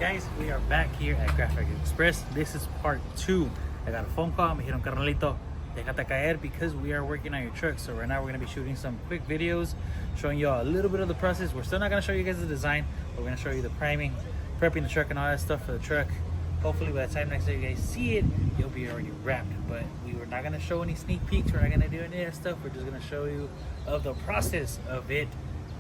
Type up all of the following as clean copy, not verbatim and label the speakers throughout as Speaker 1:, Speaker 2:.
Speaker 1: Guys, we are back here at Graphic Express. This is part 2. I got a phone call. Me dijeron, carnalito, déjate caer, because we are working on your truck. So right now we're going to be shooting some quick videos showing you all a little bit of the process. We're still not going to show you guys the design, but we're going to show you the priming, prepping the truck and all that stuff for the truck. Hopefully by the time next day you guys see it, you'll be already wrapped. But we were not going to show any sneak peeks. We're not going to do any of that stuff. We're just going to show you of the process of it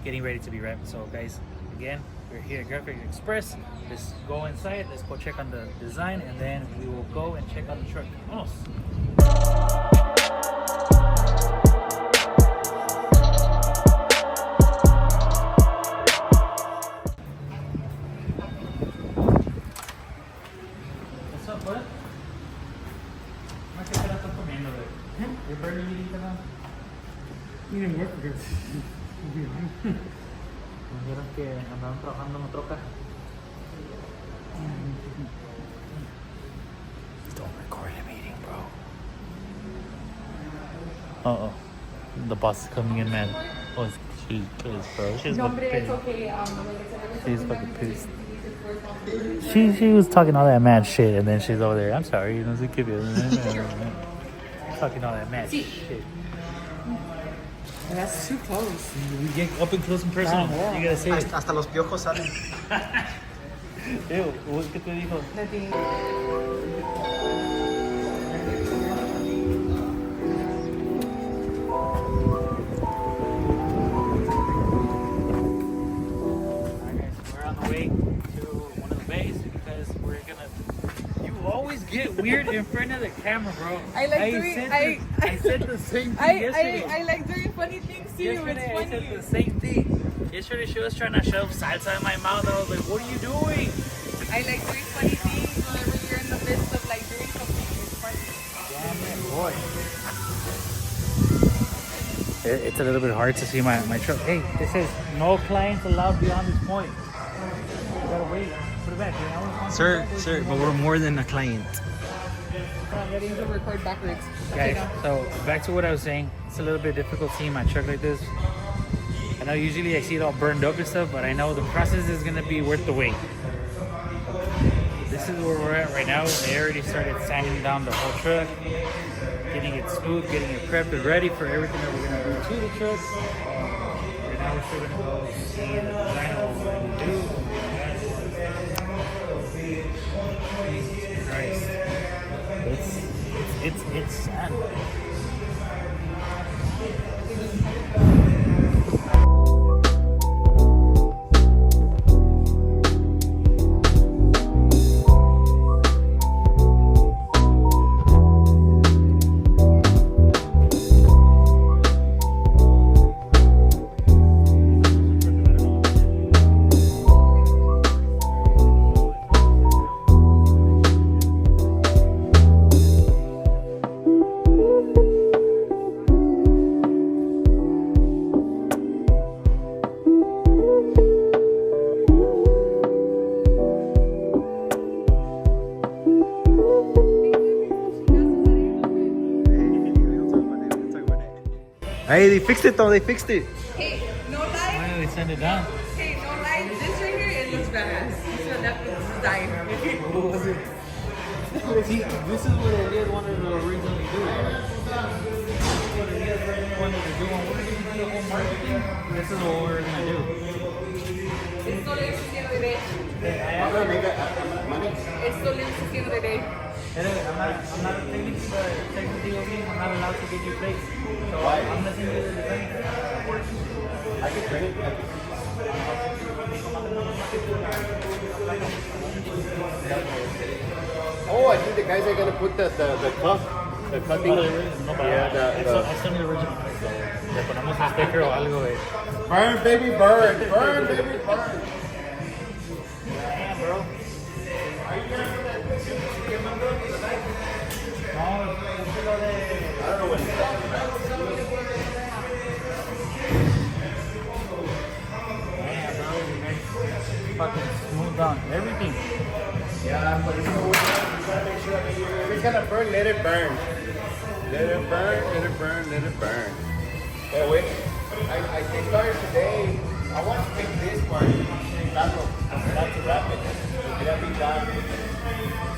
Speaker 1: getting ready to be wrapped. So guys, again, we're here at Graphic Express. Let's go inside, let's go check on the design, and then we will go and check on the truck. Vamos. What's up, bud? ¿Qué te la estás comiendo, güey? ¿El burger meeting ka na?
Speaker 2: You didn't work for this.
Speaker 1: Me dijeron que andaban trabajando en la troca. Don't record a meeting, bro. Uh-oh. The boss is coming in, man. Oh, she's pissed, bro. She's
Speaker 3: No,
Speaker 1: fucking
Speaker 3: but it's
Speaker 1: pissed.
Speaker 3: okay.
Speaker 1: She's fucking pissed. She was talking all that mad shit, and then she's over there. I'm sorry, no sé qué talking all that mad shit.
Speaker 3: That's too close.
Speaker 1: We get up and close and personal.
Speaker 3: Yeah.
Speaker 1: You gotta say it.
Speaker 2: Hasta los piojos salen.
Speaker 1: Ew, ¿qué te dijo?
Speaker 3: Nothing.
Speaker 1: We're on the way to one of the bays because we're gonna. You always get weird in front of the camera, bro.
Speaker 3: I
Speaker 1: said the same thing yesterday.
Speaker 3: I like doing funny things to you.
Speaker 1: Yesterday
Speaker 3: It's
Speaker 1: I said
Speaker 3: funny.
Speaker 1: the same thing. Yesterday she was trying to shove salsa in my mouth. I was like, "What are you doing?"
Speaker 3: I like doing funny things whenever you're in the midst of like doing something. It's funny.
Speaker 1: Damn it, boy. It's a little bit hard to see my truck. Hey, it says no clients allowed beyond this point. You gotta wait. Put it back. I wanna find
Speaker 2: Sir,
Speaker 1: it back.
Speaker 2: sir, but we're more than a client.
Speaker 3: I'm ready to record backwards.
Speaker 1: Guys,
Speaker 3: Okay, now.
Speaker 1: so back to what I was saying. It's a little bit difficult seeing my truck like this. I know usually I see it all burned up and stuff, but I know the process is gonna be worth the wait. This is where we're at right now. They already started sanding down the whole truck, getting it smooth, getting it prepped and ready for everything that we're gonna do to the truck. And now we're still gonna go see the design of what we're gonna do. Jesus Christ. It's sad.
Speaker 2: Hey, they fixed it though, they fixed it.
Speaker 3: Hey, no lie.
Speaker 1: Why did they send it down?
Speaker 3: Hey, no lie. This right here, it looks badass. So that looks design.
Speaker 1: What was it? See, this is what Elias wanted to originally do. This is what Elias originally wanted to do. When we're going to do the whole marketing, this is what we're going to do.
Speaker 3: Esto le estoy haciendo bebé. Esto le estoy haciendo bebé.
Speaker 1: I'm not technically okay. I'm not allowed to give you plates. So I'm listening to the design.
Speaker 2: I can bring it. Oh, I think the guys are gonna put the cup, the cutting.
Speaker 1: No, but I still need original plates. Le ponemos un sticker o algo, güey.
Speaker 2: Burn, baby, burn, burn, baby, burn.
Speaker 1: Damn, bro. No, es lo de...
Speaker 2: I don't know what he's talking about.
Speaker 1: Damn, bro, you guys fucking smooth down everything.
Speaker 2: Yeah, but you know what? You gotta make sure if it's gonna burn, let it burn. Let it burn, let it burn, let it burn. Hey, wait. I started today. I want to pick this part. Not to wrap it. It'll be done.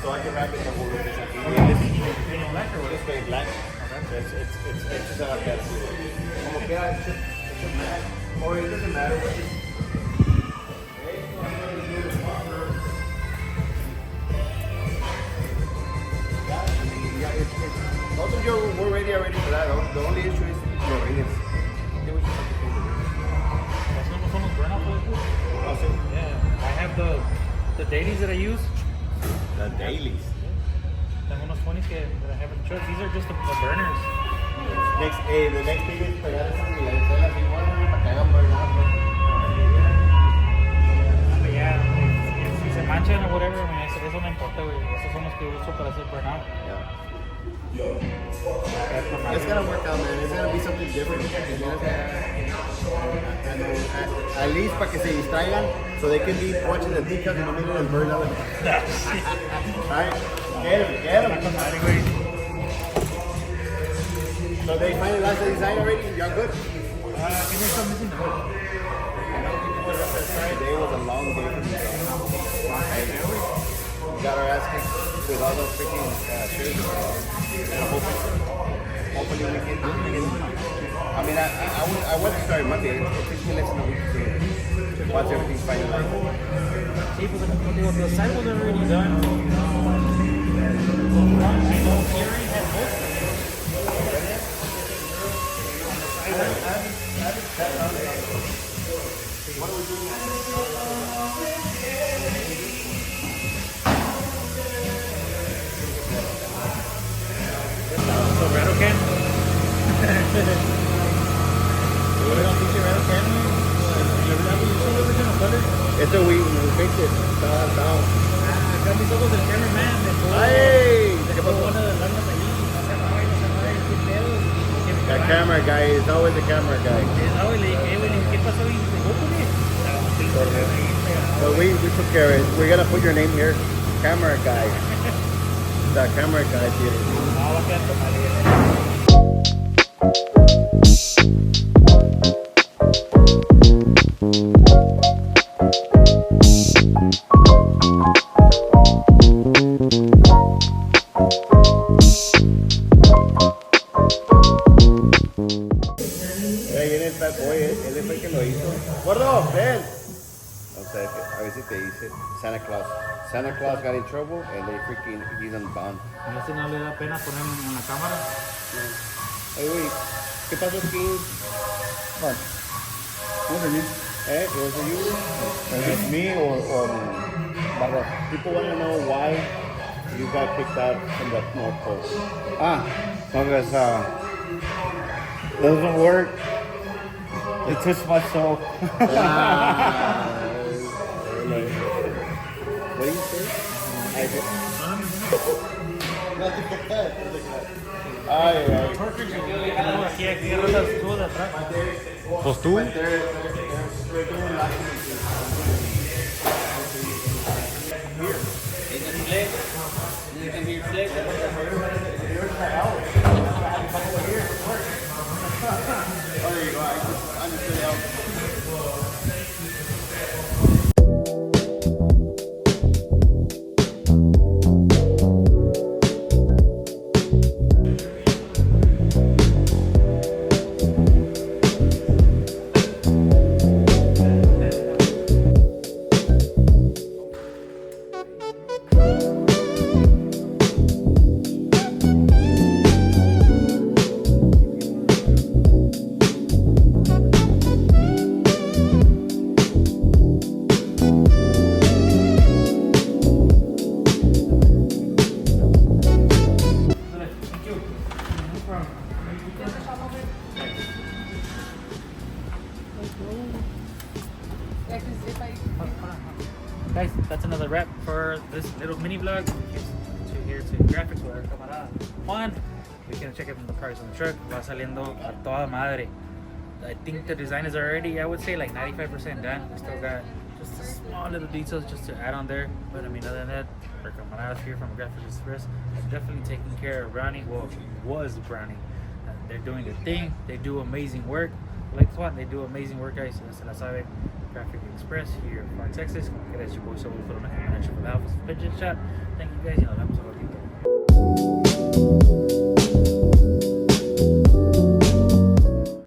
Speaker 2: So I can wrap it in the whole location.
Speaker 1: This is painted black or what?
Speaker 2: This way black. It's just like that. Como quiera, it's black. Or it doesn't matter. Also, we're ready already for that. The only issue is Floridians.
Speaker 1: Yeah, I have the dailies that I use.
Speaker 2: The dailies.
Speaker 1: Tengo unos 20s that I have in the truck. These are just the burners.
Speaker 2: The next thing is pegar esas milaneselas igual para que hagan burnout.
Speaker 1: But yeah, si se manchan or whatever, I mean, eso no importa, güey. Esos son los que uso para hacer burnout.
Speaker 2: It's gonna work out, man. It's gonna be something different. At least para que se distraigan, so they can be watching the decals and no miren el burnout. Alright, get him. So they finalized the design already? Y'all good?
Speaker 1: I think there's some missing the hood.
Speaker 2: Today was a long day for me. We got our ass kicked with all those freaking shirts. Hopefully we can. I mean, I want to start Monday. It takes me less than a week to watch everything finalized.
Speaker 1: Sí, porque the site was already done. I know Kieran had most of it.
Speaker 2: What are we doing?
Speaker 1: So rattle can? What don't think rattle can? Original color?
Speaker 2: It's a we fixed it. Down.
Speaker 1: Acá mis ojos del cameraman
Speaker 2: Hey, ¿qué
Speaker 1: dejó
Speaker 2: pasó?
Speaker 1: una de las lámparas ahí, no se mueve, qué pedo.
Speaker 2: The camera guy is always the camera guy.
Speaker 1: No, y le dije, güey, ¿qué pasó? Y se dejó con él.
Speaker 2: So we took care of it. We're gonna put your name here. Camera guy. The camera guy did it.
Speaker 1: No, va a quedar con madre.
Speaker 2: Ahí viene el bad boy, él fue el que lo hizo. Gordo, ven. O sea, a ver si te dice Santa Claus. Santa Claus got in trouble and they freaking, he's on bond.
Speaker 1: A ver si no le da pena poner en la cámara.
Speaker 2: Oye, güey, ¿qué pasó aquí?
Speaker 4: What? What do you mean?
Speaker 2: Was it you?
Speaker 4: Is it me or Barro?
Speaker 2: People want to know why you got kicked out from the North Pole.
Speaker 4: Because doesn't work. It's too much so.
Speaker 2: What do you say?
Speaker 4: Nothing but that.
Speaker 2: Ay, ay.
Speaker 1: Aquí agarro las tubos de atrás.
Speaker 4: Pues tú.
Speaker 3: Yeah, 'cause if I
Speaker 1: Guys, that's another wrap for this little mini vlog. Here to graphics with our camarada Juan. We can check it from the price on the truck. Va saliendo a toda madre. I think the design is already, I would say, like 95% done. We still got just the small little details just to add on there. But I mean, other than that, our camaradas here from Graphics Express are definitely taking care of Brownie. Well, was Brownie. They're doing their thing. They do amazing work. Like Juan, they do amazing work, guys. Se la sabe. Graphic Express here in Fort Texas. Como que es, yo voy a for the Fidget Shop. Thank you guys y nos vemos a ratito.